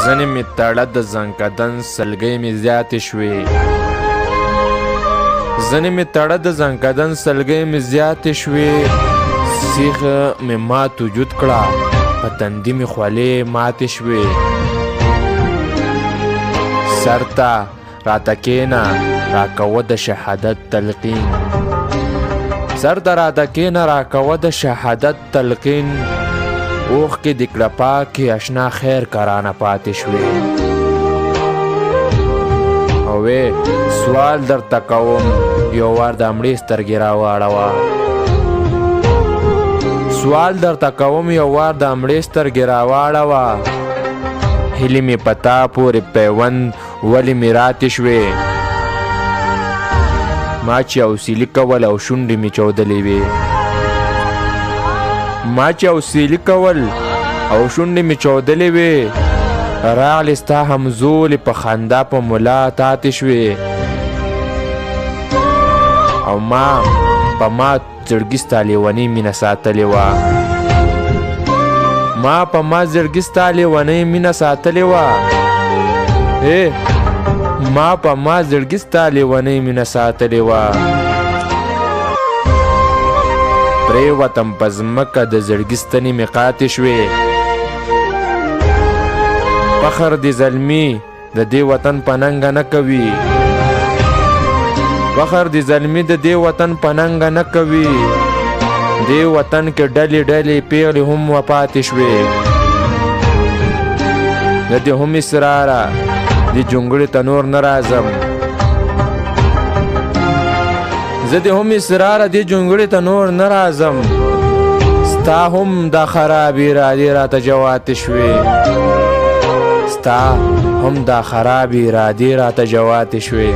زنې مې تړه د زنکدن سلګۍ مې زیاتې شوې زنې مې تړه د زنکدن سلګۍ مې زیاتې شوې سیخه مې مات وجود کړه په تندي مې خولې ماتې شوې سر ته راته کېنه راکوه د شهادت تلقین سر ته راته کېنه راکوه د شهادت تلقین اوښکې د کړه پاکې اشنا خیر کرانه پاتې شوې او وې سوال درته کوم یو وار د مړې سترګې راواړوه سوال درته کوم یو وار د مړې سترګې راواړوه هیلې مې په تا پورې پیوند ولې مې راتې شوې ما چې اوسیلي کول او شونډې مې چودلې وې ما چې اوسیلي کول او شونډې مې چودلې وې راغلې ستا همزولې په خندا په ملا تاتې شوې او ما په ما زړګي ستا لیونۍ مینه ساتلې وه ما په ما زړګي ستا لیونۍ مینه ساتلې وه ما په ما زړګي ستا لیونۍ مینه ساتلې وه پرېوتم په ځمکه د زړګي ستنې مې قاتې شوې فخر دې زلمي د دې وطن په ننګه نه کوي فخر دې زلمي د دې وطن په ننګه نه کوي دې وطن کې ډلې ډلې پیغلې هم وپاتې شوې د دې هم اسراره دې جونګړې ته نور نه راځم زه دې هم اسراره دې جونګړې ته نور نه راځم ستا هم دا خراب ارادې راته جواتې شوې ستا هم دا خراب ارادې راته جواتې شوې